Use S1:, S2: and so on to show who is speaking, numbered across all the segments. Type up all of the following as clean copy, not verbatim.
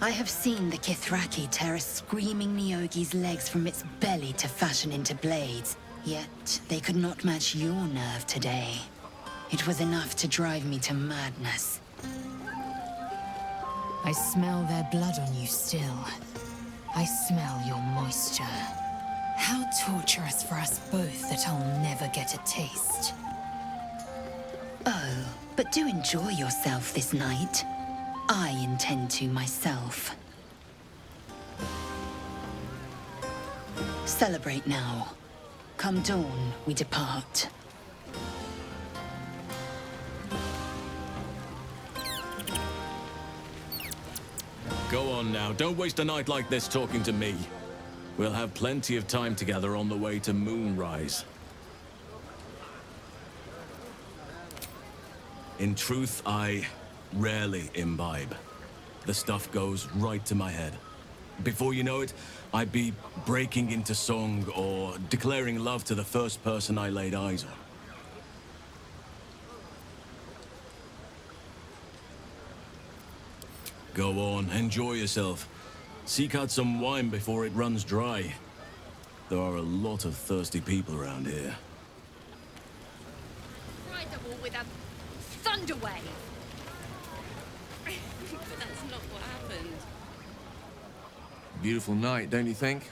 S1: I have seen the Kithraki tear a screaming Nyogi's legs from its belly to fashion into blades, yet they could not match your nerve today. It was enough to drive me to madness. I smell their blood on you still. I smell your moisture. How torturous for us both that I'll never get a taste. Oh, but do enjoy yourself this night. I intend to myself. Celebrate now. Come dawn, we depart.
S2: Go on now, don't waste a night like this talking to me. We'll have plenty of time together on the way to Moonrise. In truth, I rarely imbibe. The stuff goes right to my head. Before you know it, I'd be breaking into song or declaring love to the first person I laid eyes on. Go on, enjoy yourself. Seek out some wine before it runs dry. There are a lot of thirsty people around here.
S3: Ride the wall with a thunder wave. But that's not what happened.
S4: Beautiful night, don't you think?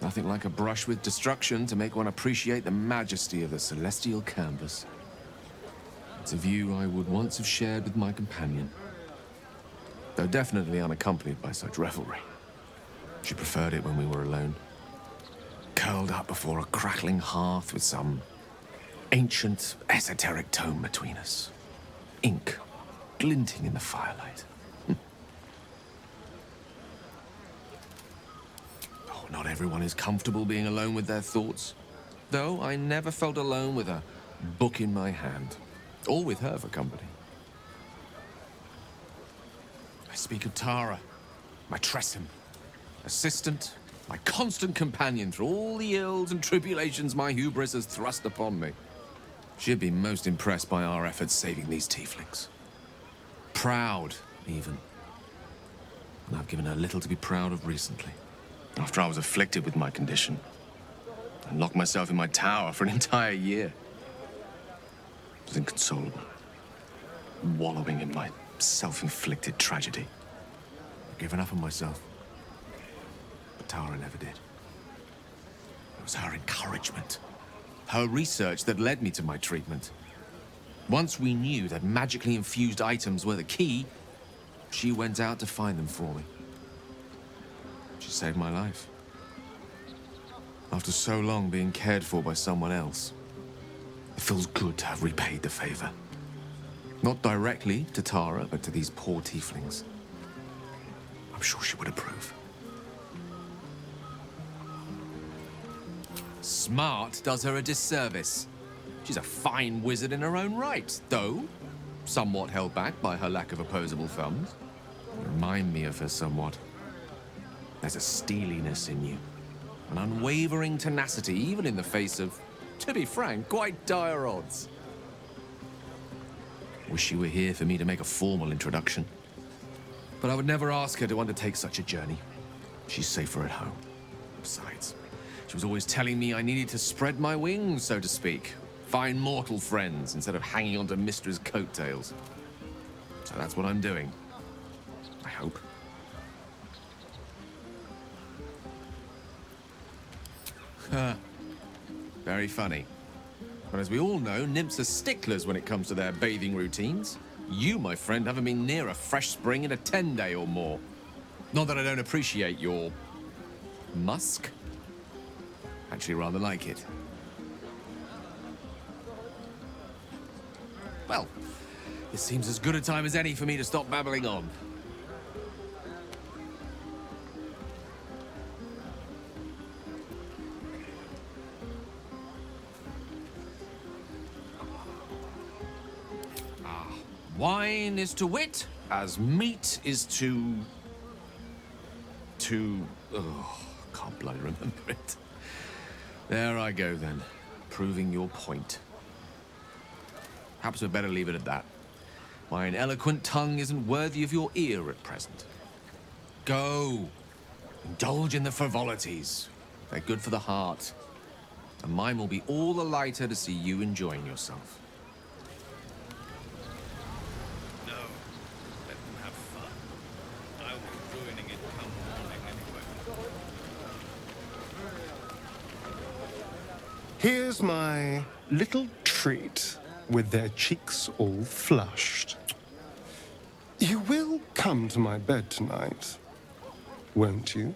S4: Nothing like a brush with destruction to make one appreciate the majesty of the celestial canvas. It's a view I would once have shared with my companion, though definitely unaccompanied by such revelry. She preferred it when we were alone, curled up before a crackling hearth with some ancient, esoteric tome between us. Ink glinting in the firelight. Oh, not everyone is comfortable being alone with their thoughts, though I never felt alone with a book in my hand, or with her for company. I speak of Tara, my Tressim, assistant, my constant companion through all the ills and tribulations my hubris has thrust upon me. She'd be most impressed by our efforts saving these tieflings. Proud, even. And I've given her little to be proud of recently. After I was afflicted with my condition, and locked myself in my tower for an entire year. I was inconsolable, wallowing in my self-inflicted tragedy. I'd given up on myself. But Tara never did. It was her encouragement, her research that led me to my treatment. Once we knew that magically infused items were the key, she went out to find them for me. She saved my life. After so long being cared for by someone else, it feels good to have repaid the favor. Not directly to Tara, but to these poor tieflings. I'm sure she would approve. Smart does her a disservice. She's a fine wizard in her own right, though somewhat held back by her lack of opposable thumbs. You remind me of her somewhat. There's a steeliness in you, an unwavering tenacity, even in the face of, to be frank, quite dire odds. Wish she were here for me to make a formal introduction. But I would never ask her to undertake such a journey. She's safer at home. Besides, she was always telling me I needed to spread my wings, so to speak. Find mortal friends instead of hanging onto Mistra's coattails. So that's what I'm doing. I hope. Very funny. But as we all know, nymphs are sticklers when it comes to their bathing routines. You, my friend, haven't been near a fresh spring in a 10-day or more. Not that I don't appreciate your musk. Actually, rather like it. Well, this seems as good a time as any for me to stop babbling on. Wine is to wit, as meat is to... Oh, can't bloody remember it. There I go, then. Proving your point. Perhaps we'd better leave it at that. Why an eloquent tongue isn't worthy of your ear at present. Go. Indulge in the frivolities. They're good for the heart. And mine will be all the lighter to see you enjoying yourself.
S5: No. Let them have fun. I'll be ruining it come morning anyway.
S6: Here's my little treat with their cheeks all flushed. You will come to my bed tonight, won't you?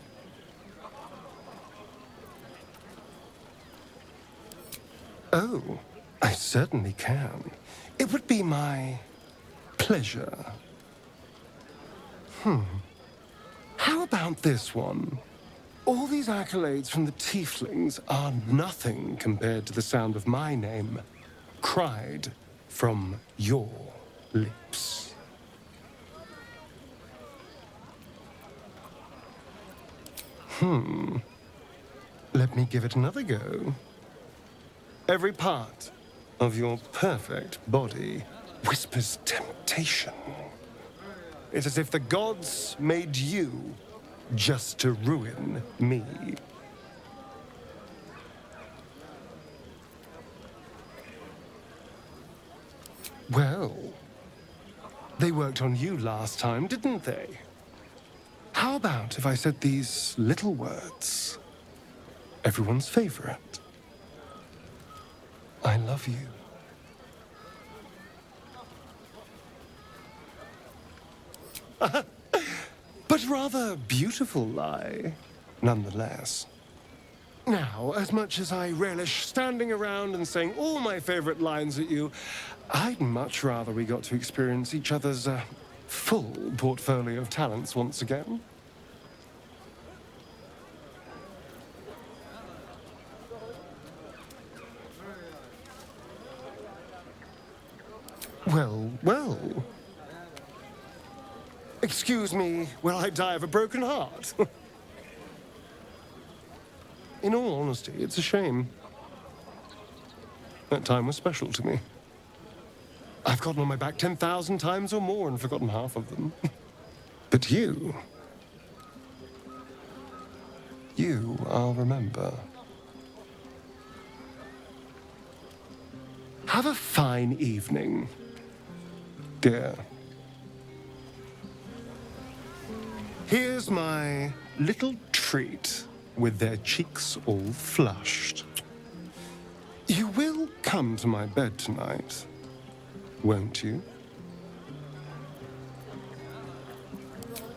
S6: Oh, I certainly can. It would be my pleasure. How about this one? All these accolades from the tieflings are nothing compared to the sound of my name, cried from your lips. Let me give it another go. Every part of your perfect body whispers temptation. It's as if the gods made you just to ruin me. Well, they worked on you last time, didn't they? How about if I said these little words? Everyone's favorite. I love you. But rather beautiful lie, nonetheless. Now, as much as I relish standing around and saying all my favorite lines at you, I'd much rather we got to experience each other's full portfolio of talents once again. Well, well. Excuse me while I die of a broken heart. In all honesty, it's a shame. That time was special to me. I've gotten on my back 10,000 times or more and forgotten half of them. But you, I'll remember. Have a fine evening, dear. Here's my little treat with their cheeks all flushed. You will come to my bed tonight, won't you?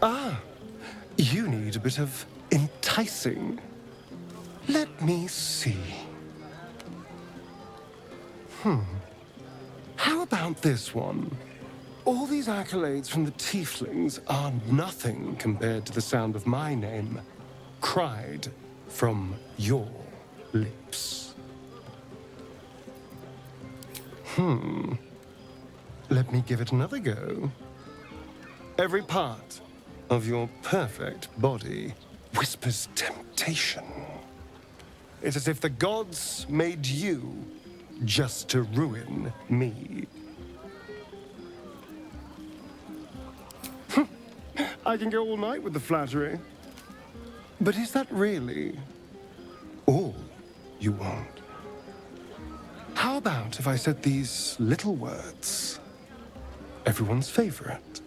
S6: Ah, you need a bit of enticing. Let me see. How about this one? All these accolades from the tieflings are nothing compared to the sound of my name, cried from your lips. Let me give it another go. Every part of your perfect body whispers temptation. It's as if the gods made you just to ruin me. I can go all night with the flattery. But is that really all you want? How about if I said these little words? Everyone's favorite.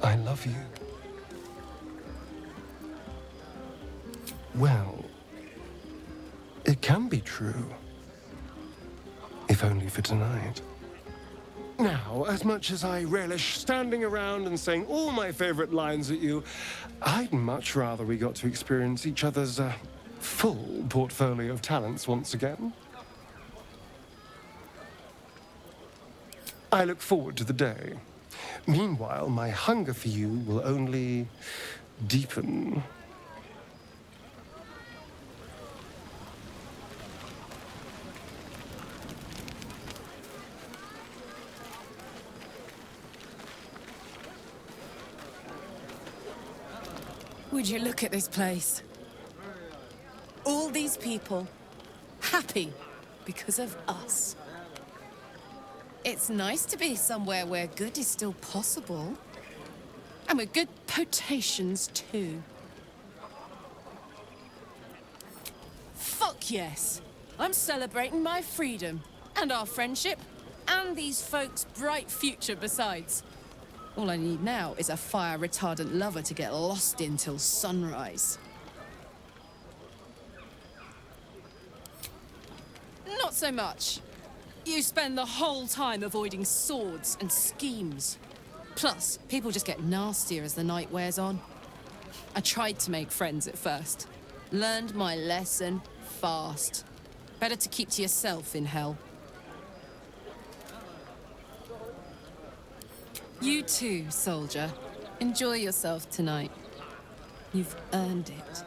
S6: I love you. Well, it can be true. If only for tonight. Now, as much as I relish standing around and saying all my favorite lines at you, I'd much rather we got to experience each other's full portfolio of talents once again. I look forward to the day. Meanwhile, my hunger for you will only deepen.
S7: Would you look at this place? All these people happy because of us. It's nice to be somewhere where good is still possible. And with good potations, too. Fuck yes! I'm celebrating my freedom, and our friendship, and these folks' bright future besides. All I need now is a fire-retardant lover to get lost in till sunrise. Not so much. You spend the whole time avoiding swords and schemes. Plus, people just get nastier as the night wears on. I tried to make friends at first. Learned my lesson fast. Better to keep to yourself in hell. You too, soldier. Enjoy yourself tonight. You've earned it.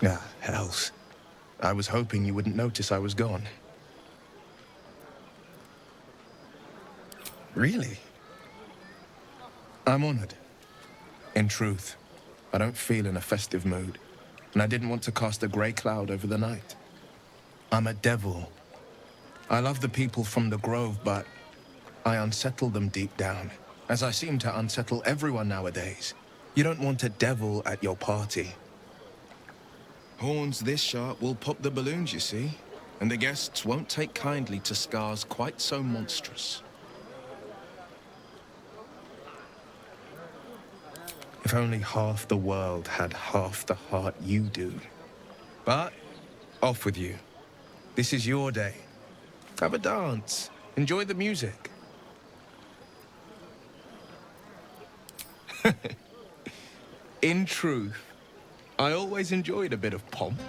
S8: Ah, hells. I was hoping you wouldn't notice I was gone. Really? I'm honored. In truth, I don't feel in a festive mood, and I didn't want to cast a grey cloud over the night. I'm a devil. I love the people from the Grove, but I unsettle them deep down, as I seem to unsettle everyone nowadays. You don't want a devil at your party. Horns this sharp will pop the balloons, you see, and the guests won't take kindly to scars quite so monstrous. If only half the world had half the heart you do. But, off with you. This is your day. Have a dance. Enjoy the music. In truth, I always enjoyed a bit of pomp.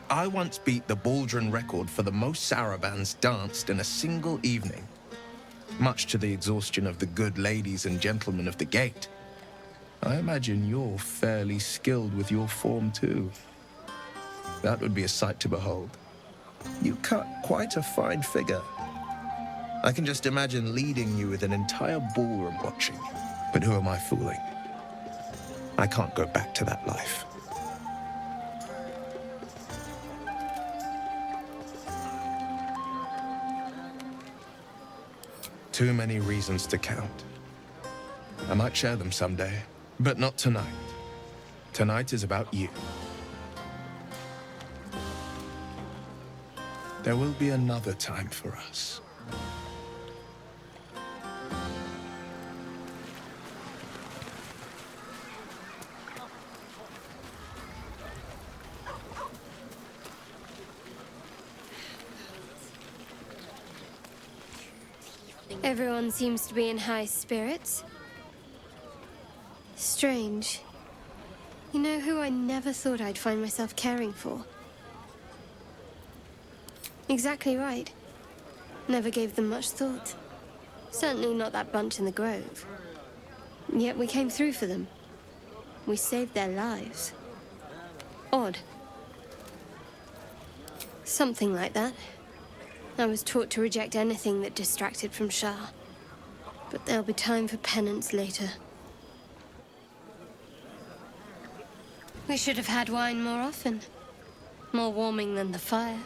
S8: I once beat the Baldron record for the most sarabands danced in a single evening, much to the exhaustion of the good ladies and gentlemen of the gate. I imagine you're fairly skilled with your form, too. That would be a sight to behold. You cut quite a fine figure. I can just imagine leading you with an entire ballroom watching. But who am I fooling? I can't go back to that life. Too many reasons to count. I might share them someday, but not tonight. Tonight is about you. There will be another time for us.
S9: Everyone seems to be in high spirits. Strange. You know who I never thought I'd find myself caring for? Exactly right. Never gave them much thought. Certainly not that bunch in the Grove. Yet we came through for them. We saved their lives. Odd. Something like that. I was taught to reject anything that distracted from Shah. But there'll be time for penance later. We should have had wine more often. More warming than the fire.